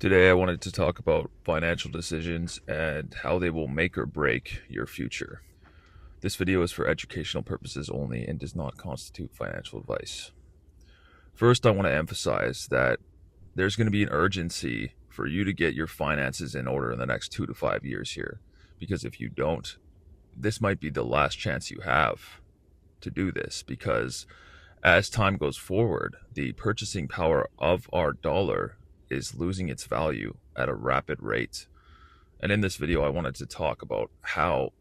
Today, I wanted to talk about financial decisions and how they will make or break your future. This video is for educational purposes only and does not constitute financial advice. First, I want to emphasize that there's going to be an urgency for you to get your finances in order in the next 2 to 5 years here. Because if you don't, this might be the last chance you have to do this. Because as time goes forward, the purchasing power of our dollar is losing its value at a rapid rate. And in this video, I wanted to talk about how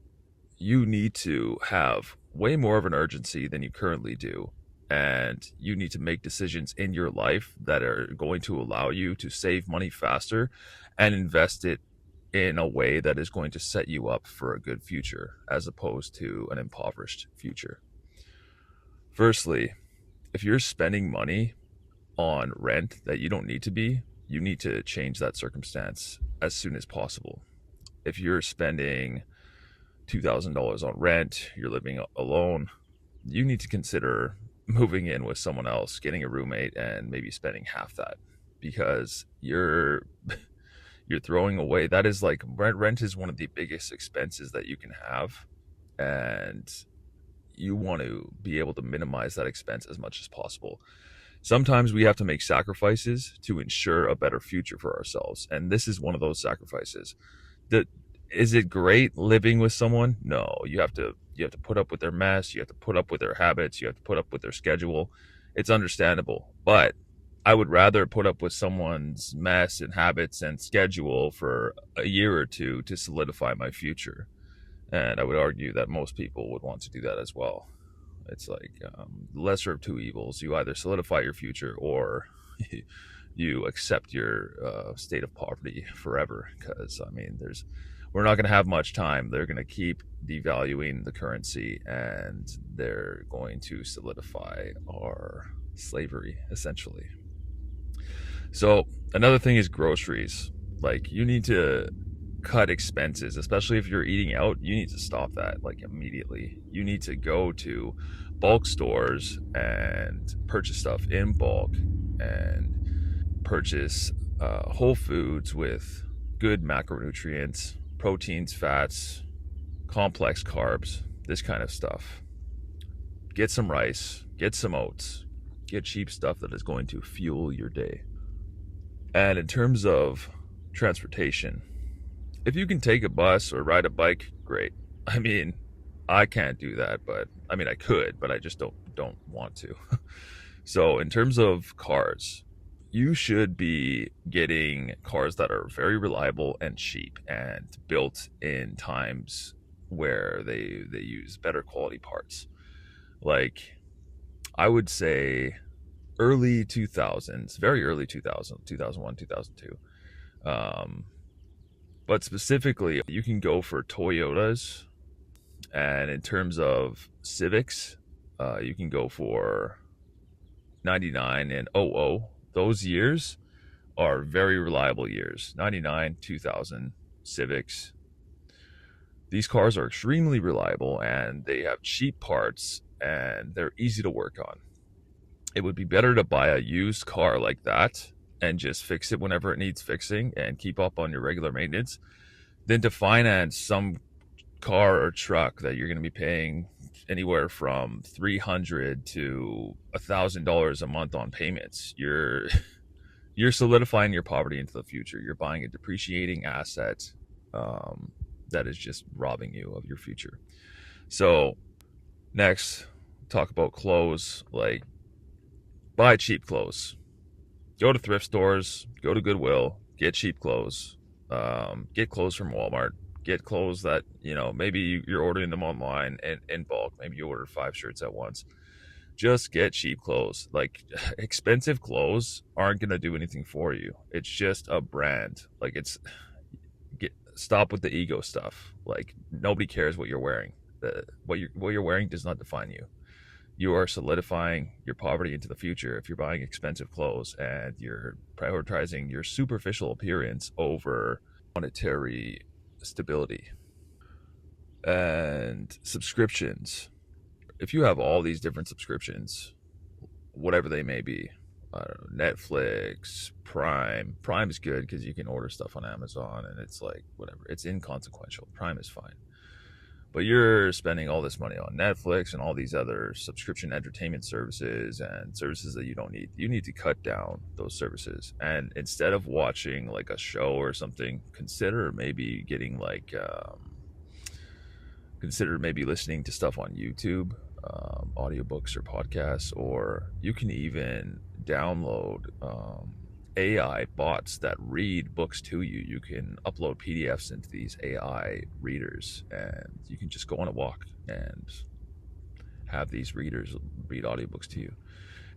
you need to have way more of an urgency than you currently do. And you need to make decisions in your life that are going to allow you to save money faster and invest it in a way that is going to set you up for a good future as opposed to an impoverished future. Firstly, if you're spending money on rent that you don't need to be, you need to change that circumstance as soon as possible. If you're spending $2,000 on rent, you're living alone, you need to consider moving in with someone else, getting a roommate, and maybe spending half that, because you're throwing away. That is like rent is one of the biggest expenses that you can have, and you want to be able to minimize that expense as much as possible. Sometimes we have to make sacrifices to ensure a better future for ourselves, and this is one of those sacrifices. That is it great living with someone? No, you have to put up with their mess, you have to put up with their habits, you have to put up with their schedule. It's understandable, but I would rather put up with someone's mess and habits and schedule for a year or two to solidify my future. And I would argue that most people would want to do that as well. It's like lesser of two evils. You either solidify your future or you accept your state of poverty forever. Because we're not going to have much time. They're going to keep devaluing the currency, and they're going to solidify our slavery essentially. So another thing is groceries. Like, you need to cut expenses, especially if you're eating out. You need to stop that like immediately. You need to go to bulk stores and purchase stuff in bulk, and purchase whole foods with good macronutrients, proteins, fats, complex carbs, this kind of stuff. Get some rice, get some oats, get cheap stuff that is going to fuel your day. And in terms of transportation, if you can take a bus or ride a bike, great. I can't do that, but I could, but I just don't want to. So in terms of cars, you should be getting cars that are very reliable and cheap and built in times where they use better quality parts. Like, I would say early 2000s, very early 2000, 2001, 2002. Um, but specifically, you can go for Toyotas, and in terms of Civics, you can go for 99 and 00. Those years are very reliable years. 99, 2000, Civics. These cars are extremely reliable, and they have cheap parts, and they're easy to work on. It would be better to buy a used car like that and just fix it whenever it needs fixing and keep up on your regular maintenance than to finance some car or truck that you're going to be paying anywhere from $300 to $1,000 a month on payments. You're solidifying your poverty into the future. You're buying a depreciating asset that is just robbing you of your future. So next, talk about clothes. Like, buy cheap clothes. Go to thrift stores, go to Goodwill, get cheap clothes. Get clothes from Walmart. Get clothes that, maybe you're ordering them online and in bulk. Maybe you order 5 shirts at once. Just get cheap clothes. Like, expensive clothes aren't going to do anything for you. It's just a brand. Like, stop with the ego stuff. Like, nobody cares what you're wearing. What you're wearing does not define you. You are solidifying your poverty into the future if you're buying expensive clothes and you're prioritizing your superficial appearance over monetary stability. And subscriptions. If you have all these different subscriptions, whatever they may be, I don't know, Netflix, Prime. Prime is good because you can order stuff on Amazon and it's like whatever. It's inconsequential. Prime is fine. But you're spending all this money on Netflix and all these other subscription entertainment services and services that you don't need. You need to cut down those services. And instead of watching like a show or something, consider maybe getting consider maybe listening to stuff on YouTube, audiobooks or podcasts, or you can even download AI bots that read books to you. You can upload PDFs into these AI readers, and you can just go on a walk and have these readers read audiobooks to you,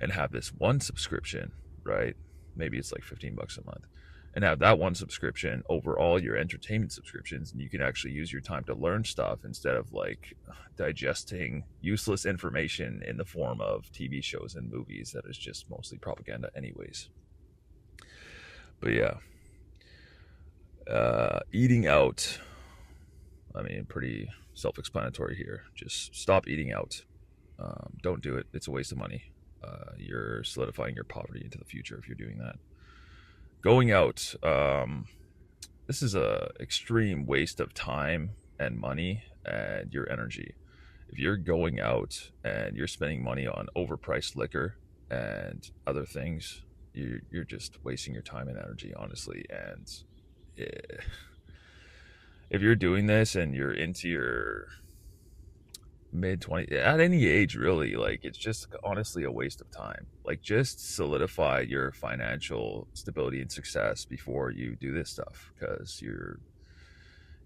and have this one subscription, right? Maybe it's like $15 a month, and have that one subscription over all your entertainment subscriptions, and you can actually use your time to learn stuff instead of like digesting useless information in the form of TV shows and movies that is just mostly propaganda anyways. But yeah, eating out, I mean, pretty self-explanatory here. Just stop eating out. Don't do it. It's a waste of money. You're solidifying your poverty into the future if you're doing that. Going out, this is a extreme waste of time and money and your energy. If you're going out and you're spending money on overpriced liquor and other things, you're just wasting your time and energy, honestly. And if you're doing this and you're into your mid-20s, at any age really, like, it's just honestly a waste of time. Like, just solidify your financial stability and success before you do this stuff, because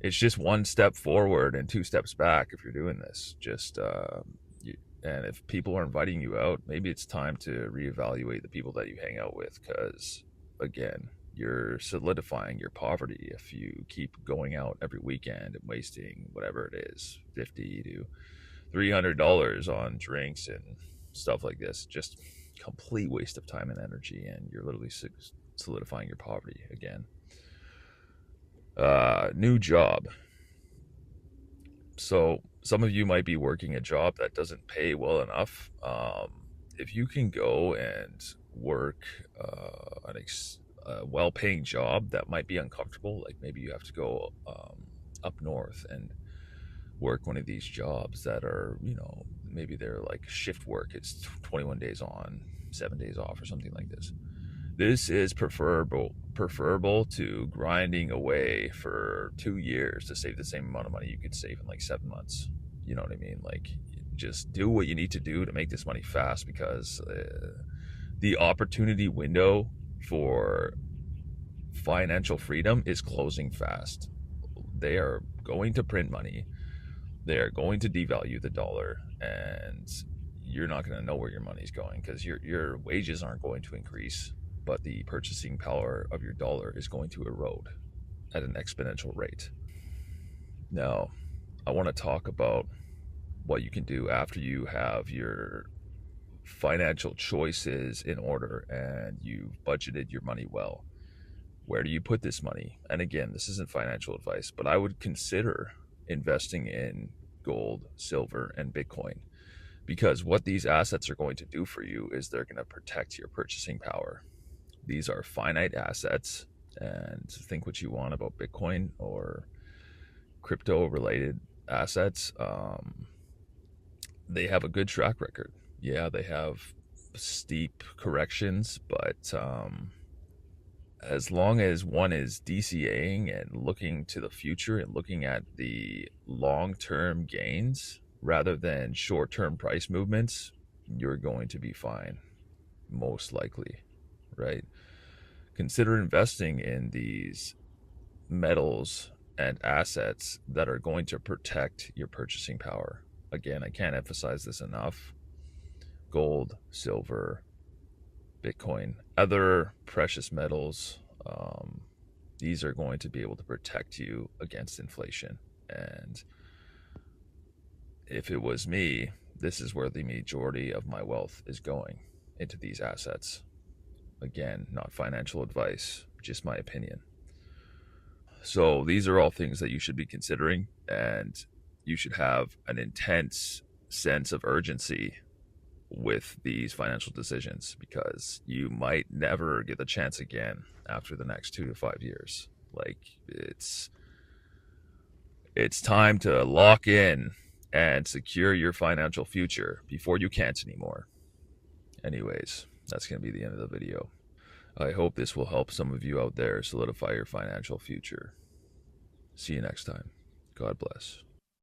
it's just one step forward and two steps back if you're doing this. And if people are inviting you out, maybe it's time to reevaluate the people that you hang out with, because again, you're solidifying your poverty if you keep going out every weekend and wasting whatever it is, $50 to $300 on drinks and stuff like this. Just complete waste of time and energy, and you're literally solidifying your poverty again. New job. So some of you might be working a job that doesn't pay well enough. If you can go and work a well-paying job that might be uncomfortable, like maybe you have to go up north and work one of these jobs that are, maybe they're like shift work. It's 21 days on, 7 days off or something like this. This is preferable to grinding away for 2 years to save the same amount of money you could save in like 7 months. You know what I mean? Like, just do what you need to do to make this money fast, because the opportunity window for financial freedom is closing fast. They are going to print money. They are going to devalue the dollar, and you're not going to know where your money's going, because your wages aren't going to increase, but the purchasing power of your dollar is going to erode at an exponential rate. Now, I want to talk about what you can do after you have your financial choices in order and you've budgeted your money well. Where do you put this money? And again, this isn't financial advice, but I would consider investing in gold, silver, and Bitcoin, because what these assets are going to do for you is they're going to protect your purchasing power. These are finite assets, and think what you want about Bitcoin or crypto related assets. They have a good track record. Yeah, they have steep corrections, but as long as one is DCAing and looking to the future and looking at the long-term gains rather than short-term price movements, you're going to be fine, most likely, right? Consider investing in these metals and assets that are going to protect your purchasing power. Again, I can't emphasize this enough. Gold, silver, Bitcoin, other precious metals, these are going to be able to protect you against inflation. And if it was me, this is where the majority of my wealth is going, into these assets. Again, not financial advice, just my opinion. So these are all things that you should be considering, and you should have an intense sense of urgency with these financial decisions, because you might never get the chance again after the next 2 to 5 years. Like, it's time to lock in and secure your financial future before you can't anymore. Anyways, that's going to be the end of the video. I hope this will help some of you out there solidify your financial future. See you next time. God bless.